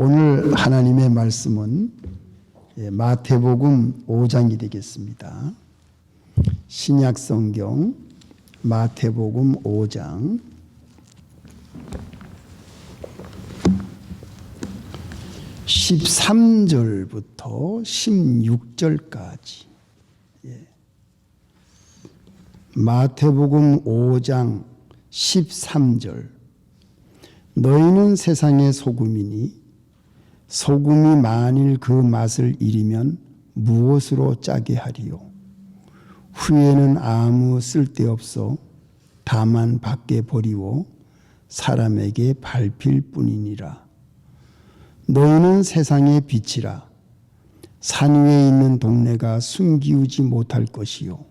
오늘 하나님의 말씀은 마태복음 5장이 되겠습니다. 신약성경 마태복음 5장 13절부터 16절까지. 마태복음 5장 13절. 너희는 세상의 소금이니 소금이 만일 그 맛을 잃으면 무엇으로 짜게 하리요? 후에는 아무 쓸데없어 다만 밖에 버리고 사람에게 밟힐 뿐이니라. 너희는 세상의 빛이라. 산 위에 있는 동네가 숨기우지 못할 것이요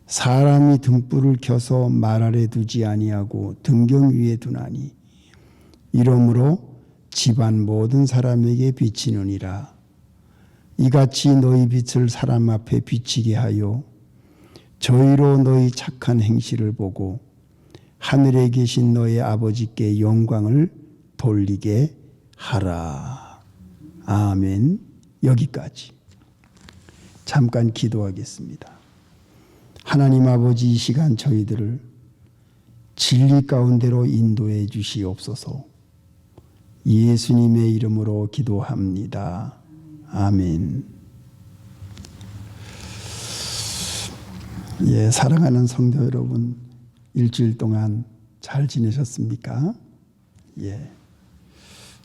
사람이 등불을 켜서 말 아래 두지 아니하고 등경 위에 두나니 이러므로 집안 모든 사람에게 비치느니라. 이같이 너희 빛을 사람 앞에 비치게 하여 저희로 너희 착한 행실을 보고 하늘에 계신 너희 아버지께 영광을 돌리게 하라. 아멘. 여기까지. 잠깐 기도하겠습니다. 하나님 아버지, 이 시간 저희들을 진리 가운데로 인도해 주시옵소서. 예수님의 이름으로 기도합니다. 아멘. 사랑하는 성도 여러분, 일주일 동안 잘 지내셨습니까?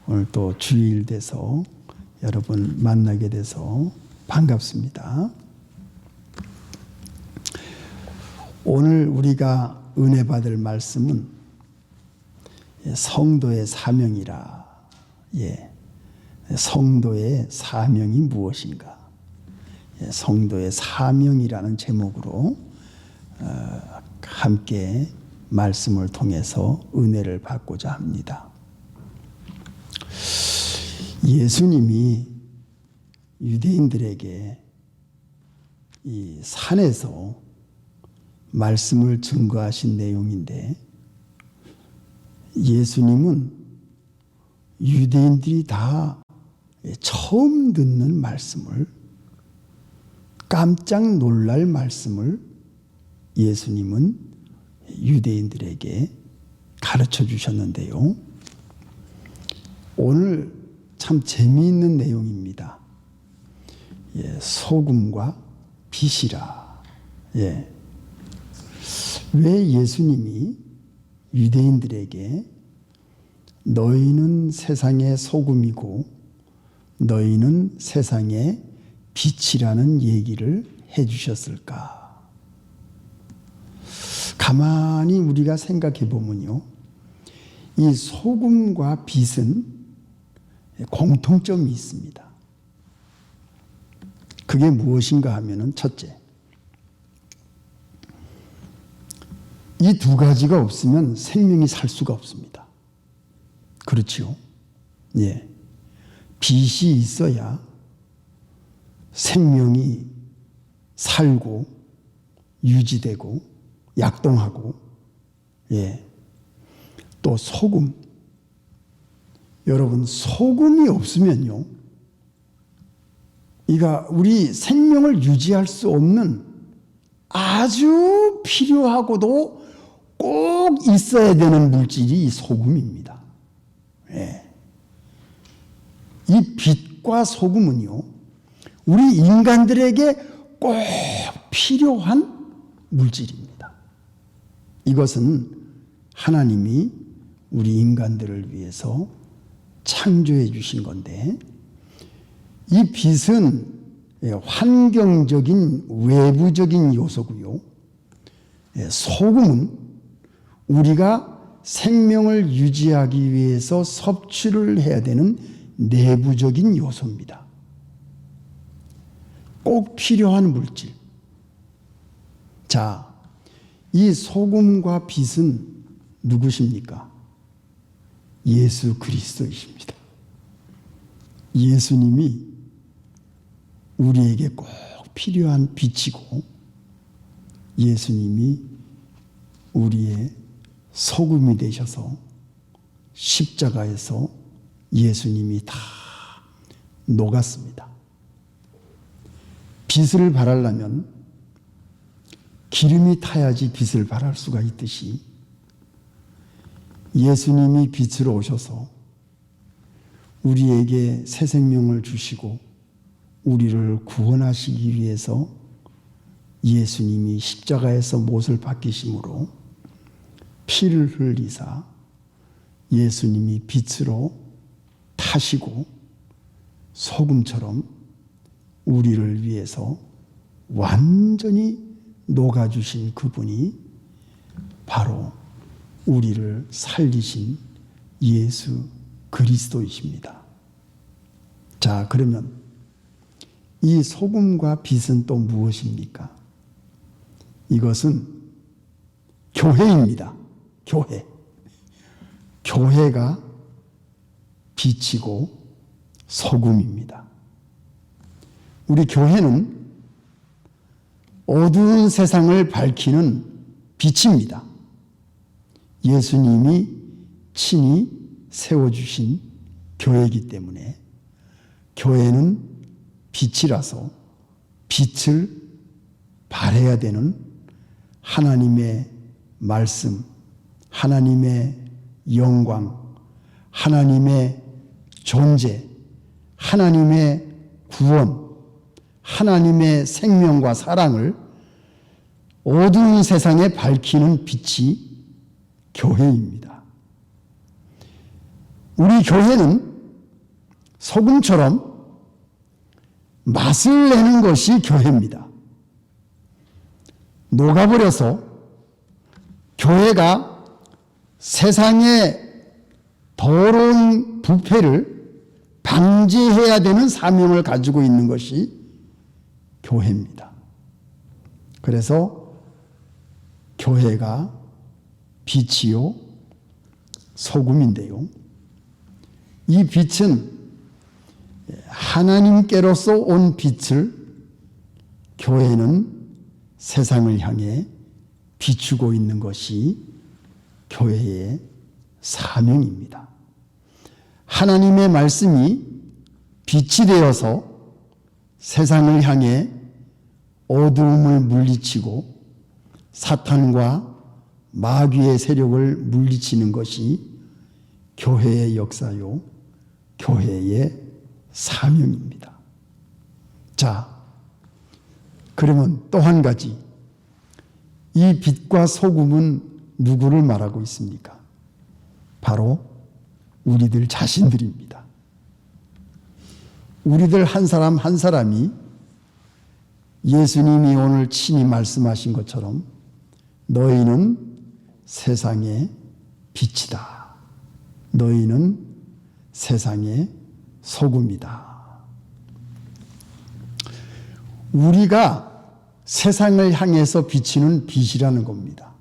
오늘 또 주일 돼서 여러분 만나게 돼서 반갑습니다. 오늘 우리가 은혜 받을 말씀은 성도의 사명이라. 성도의 사명이 무엇인가? 성도의 사명이라는 제목으로 함께 말씀을 통해서 은혜를 받고자 합니다. 예수님이 유대인들에게 이 산에서 말씀을 증거하신 내용인데, 예수님은 유대인들이 다 처음 듣는 말씀을, 깜짝 놀랄 말씀을 예수님은 유대인들에게 가르쳐 주셨는데요. 오늘 참 재미있는 내용입니다. 소금과 빛이라. 왜 예수님이 유대인들에게 너희는 세상의 소금이고 너희는 세상의 빛이라는 얘기를 해주셨을까? 가만히 우리가 생각해 보면요, 이 소금과 빛은 공통점이 있습니다. 그게 무엇인가 하면은, 첫째, 이 두 가지가 없으면 생명이 살 수가 없습니다. 그렇지요? 빛이 있어야 생명이 살고 유지되고 약동하고. 또 소금. 여러분, 소금이 없으면요, 우리 생명을 유지할 수 없는 아주 필요하고도 꼭 있어야 되는 물질이 이 소금입니다. 이 빛과 소금은요, 우리 인간들에게 꼭 필요한 물질입니다. 이것은 하나님이 우리 인간들을 위해서 창조해 주신 건데, 이 빛은 환경적인 외부적인 요소고요, 소금은 우리가 생명을 유지하기 위해서 섭취를 해야 되는 내부적인 요소입니다. 꼭 필요한 물질. 자, 이 소금과 빛은 누구십니까? 예수 그리스도이십니다. 예수님이 우리에게 꼭 필요한 빛이고, 예수님이 우리의 소금이 되셔서 십자가에서 예수님이 다 녹았습니다. 빛을 발하려면 기름이 타야지 빛을 발할 수가 있듯이 예수님이 빛으로 오셔서 우리에게 새 생명을 주시고 우리를 구원하시기 위해서 예수님이 십자가에서 못을 박히심으로 피를 흘리사 예수님이 빛으로 타시고 소금처럼 우리를 위해서 완전히 녹아주신 그분이 바로 우리를 살리신 예수 그리스도이십니다. 자, 그러면 이 소금과 빛은 또 무엇입니까? 이것은 교회입니다. 교회. 교회가 빛이고 소금입니다. 우리 교회는 어두운 세상을 밝히는 빛입니다. 예수님이 친히 세워주신 교회이기 때문에 교회는 빛이라서 빛을 발해야 되는 하나님의 말씀, 하나님의 영광, 하나님의 존재, 하나님의 구원, 하나님의 생명과 사랑을 어두운 세상에 밝히는 빛이 교회입니다. 우리 교회는 소금처럼 맛을 내는 것이 교회입니다. 녹아버려서 교회가 세상의 더러운 부패를 방지해야 되는 사명을 가지고 있는 것이 교회입니다. 그래서 교회가 빛이요 소금인데요. 이 빛은 하나님께로서 온 빛을 교회는 세상을 향해 비추고 있는 것이 교회의 사명입니다. 하나님의 말씀이 빛이 되어서 세상을 향해 어두움을 물리치고 사탄과 마귀의 세력을 물리치는 것이 교회의 역사요, 교회의 사명입니다. 자, 그러면 또 한 가지, 이 빛과 소금은 누구를 말하고 있습니까? 바로 우리들 자신들입니다. 우리들 한 사람 한 사람이 예수님이 오늘 친히 말씀하신 것처럼 너희는 세상의 빛이다. 너희는 세상의 소금이다. 우리가 세상을 향해서 비치는 빛이라는 겁니다.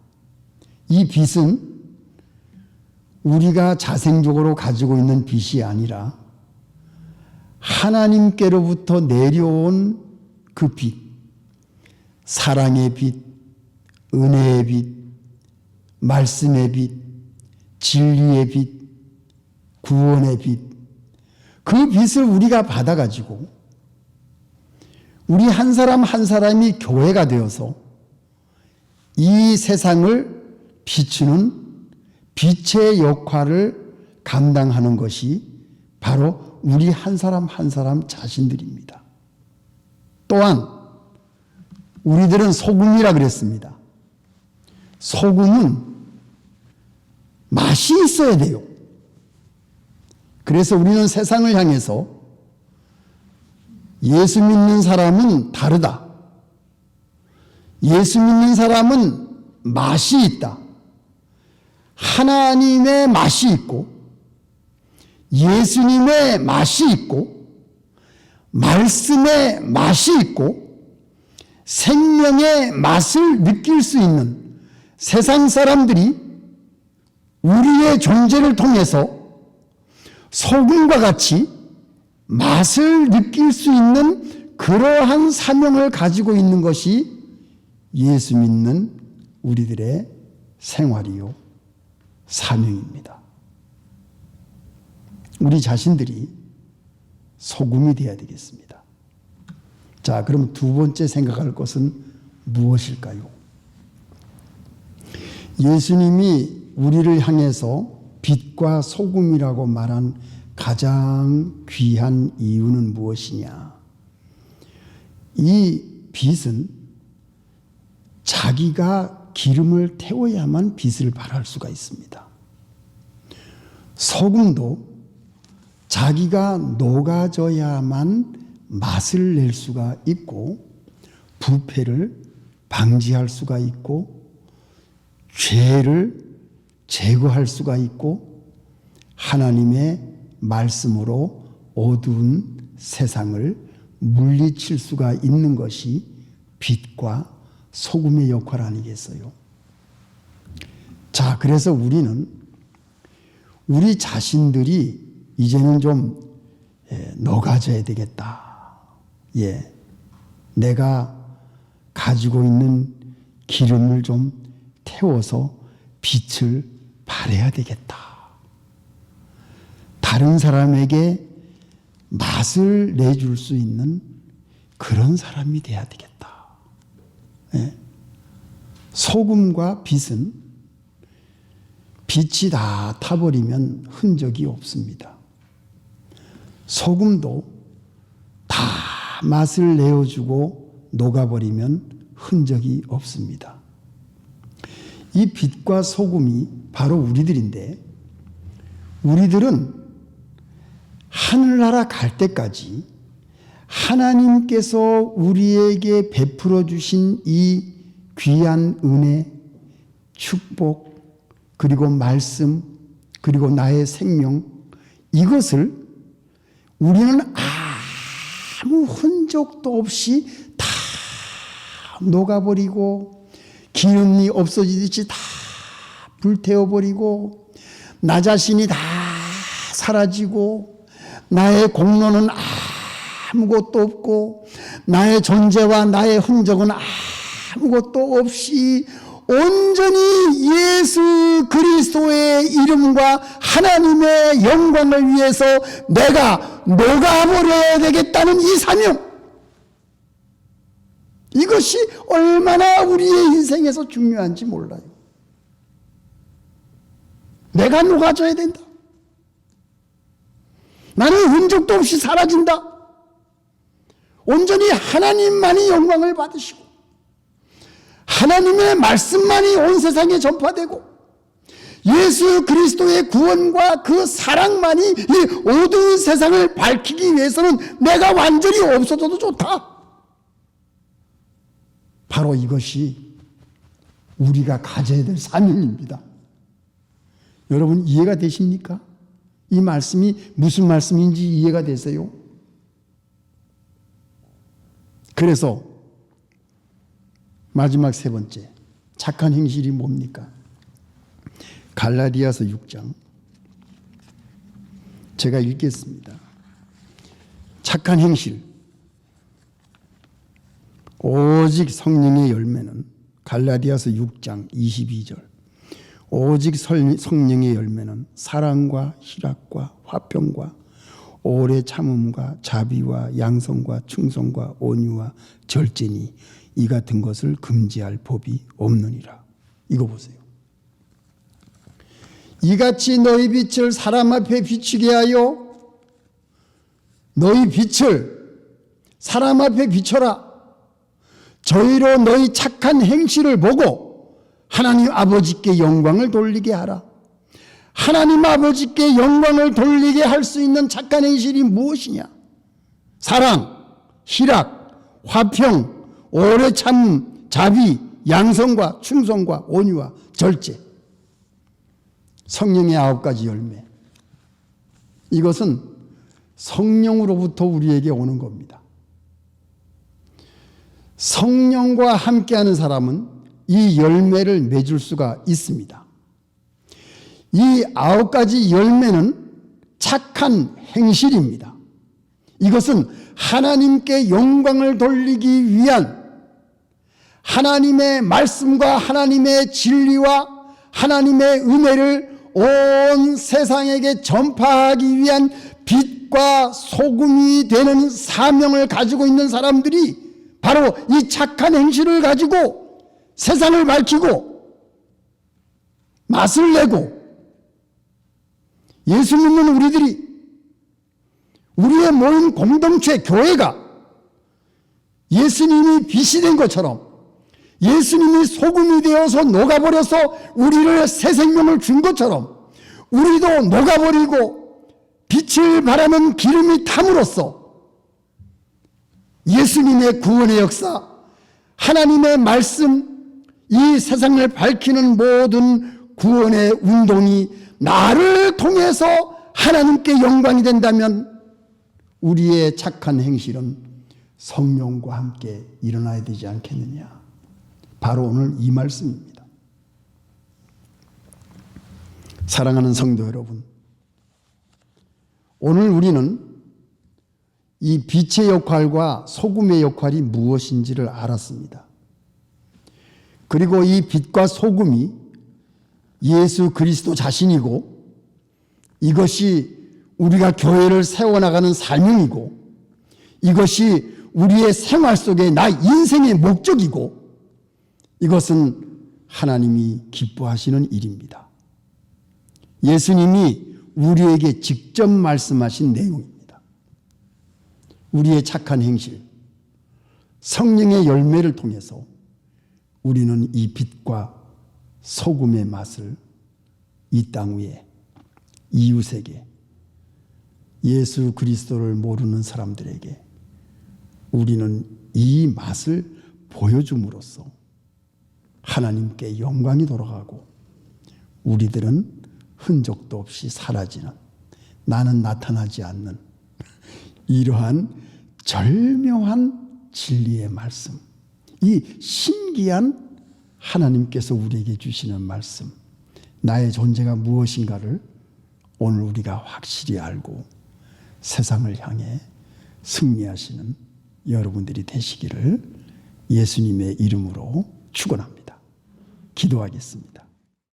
이 빛은 우리가 자생적으로 가지고 있는 빛이 아니라 하나님께로부터 내려온 그 빛, 사랑의 빛, 은혜의 빛, 말씀의 빛, 진리의 빛, 구원의 빛, 그 빛을 우리가 받아가지고 우리 한 사람 한 사람이 교회가 되어서 이 세상을 비추는 빛의 역할을 감당하는 것이 바로 우리 한 사람 한 사람 자신들입니다. 또한 우리들은 소금이라 그랬습니다. 소금은 맛이 있어야 돼요. 그래서 우리는 세상을 향해서 예수 믿는 사람은 다르다. 예수 믿는 사람은 맛이 있다. 하나님의 맛이 있고 예수님의 맛이 있고 말씀의 맛이 있고 생명의 맛을 느낄 수 있는 세상 사람들이 우리의 존재를 통해서 소금과 같이 맛을 느낄 수 있는 그러한 사명을 가지고 있는 것이 예수 믿는 우리들의 생활이요 사명입니다. 우리 자신들이 소금이 되어야 되겠습니다. 자, 그럼 두 번째 생각할 것은 무엇일까요? 예수님이 우리를 향해서 빛과 소금이라고 말한 가장 귀한 이유는 무엇이냐? 이 빛은 자기가 기름을 태워야만 빛을 발할 수가 있습니다. 소금도 자기가 녹아져야만 맛을 낼 수가 있고 부패를 방지할 수가 있고 죄를 제거할 수가 있고 하나님의 말씀으로 어두운 세상을 물리칠 수가 있는 것이 빛과 소금의 역할 아니겠어요? 자, 그래서 우리는 우리 자신들이 이제는 좀 녹아져야 되겠다. 내가 가지고 있는 기름을 좀 태워서 빛을 발해야 되겠다. 다른 사람에게 맛을 내줄 수 있는 그런 사람이 돼야 되겠다. 소금과 빛은 빛이 다 타버리면 흔적이 없습니다. 소금도 다 맛을 내어주고 녹아버리면 흔적이 없습니다. 이 빛과 소금이 바로 우리들인데 우리들은 하늘나라 갈 때까지 하나님께서 우리에게 베풀어 주신 이 귀한 은혜, 축복, 그리고 말씀, 그리고 나의 생명, 이것을 우리는 아무 흔적도 없이 다 녹아버리고 기름이 없어지듯이 다 불태워버리고 나 자신이 다 사라지고 나의 공로는 아무것도 없고 나의 존재와 나의 흔적은 아무것도 없이 온전히 예수 그리스도의 이름과 하나님의 영광을 위해서 내가 녹아버려야 되겠다는 이 사명, 이것이 얼마나 우리의 인생에서 중요한지 몰라요. 내가 녹아져야 된다. 나는 흔적도 없이 사라진다. 온전히 하나님만이 영광을 받으시고 하나님의 말씀만이 온 세상에 전파되고 예수 그리스도의 구원과 그 사랑만이 이 어두운 세상을 밝히기 위해서는 내가 완전히 없어져도 좋다. 바로 이것이 우리가 가져야 될 사명입니다. 여러분 이해가 되십니까? 이 말씀이 무슨 말씀인지 이해가 되세요? 그래서 마지막 세 번째, 착한 행실이 뭡니까? 갈라디아서 6장 제가 읽겠습니다. 착한 행실, 오직 성령의 열매는 갈라디아서 6장 22절 오직 성령의 열매는 사랑과 희락과 화평과 오래 참음과 자비와 양성과 충성과 온유와 절제니 이 같은 것을 금지할 법이 없느니라. 이거 보세요. 이같이 너희 빛을 사람 앞에 비추게 하여 너희 빛을 사람 앞에 비춰라. 저희로 너희 착한 행실을 보고 하나님 아버지께 영광을 돌리게 하라. 하나님 아버지께 영광을 돌리게 할 수 있는 착한 행실이 무엇이냐? 사랑, 희락, 화평, 오래 참, 자비, 양성과 충성과 온유와 절제. 성령의 9가지 열매. 이것은 성령으로부터 우리에게 오는 겁니다. 성령과 함께하는 사람은 이 열매를 맺을 수가 있습니다. 이 9가지 열매는 착한 행실입니다. 이것은 하나님께 영광을 돌리기 위한 하나님의 말씀과 하나님의 진리와 하나님의 은혜를 온 세상에게 전파하기 위한 빛과 소금이 되는 사명을 가지고 있는 사람들이 바로 이 착한 행실을 가지고 세상을 밝히고 맛을 내고, 예수 믿는 우리들이, 우리의 모인 공동체 교회가 예수님이 빛이 된 것처럼, 예수님이 소금이 되어서 녹아버려서 우리를 새 생명을 준 것처럼 우리도 녹아버리고 빛을 발하는 기름이 탐으로써 예수님의 구원의 역사, 하나님의 말씀, 이 세상을 밝히는 모든 구원의 운동이 나를 통해서 하나님께 영광이 된다면 우리의 착한 행실은 성령과 함께 일어나야 되지 않겠느냐. 바로 오늘 이 말씀입니다. 사랑하는 성도 여러분, 오늘 우리는 이 빛의 역할과 소금의 역할이 무엇인지를 알았습니다. 그리고 이 빛과 소금이 예수 그리스도 자신이고, 이것이 우리가 교회를 세워나가는 사명이고, 이것이 우리의 생활 속에 나 인생의 목적이고, 이것은 하나님이 기뻐하시는 일입니다. 예수님이 우리에게 직접 말씀하신 내용입니다. 우리의 착한 행실, 성령의 열매를 통해서 우리는 이 빛과 소금의 맛을 이 땅 위에 이웃에게, 예수 그리스도를 모르는 사람들에게 우리는 이 맛을 보여줌으로써 하나님께 영광이 돌아가고 우리들은 흔적도 없이 사라지는, 나는 나타나지 않는 이러한 절묘한 진리의 말씀, 이 신기한 하나님께서 우리에게 주시는 말씀, 나의 존재가 무엇인가를 오늘 우리가 확실히 알고 세상을 향해 승리하시는 여러분들이 되시기를 예수님의 이름으로 축원합니다. 기도하겠습니다.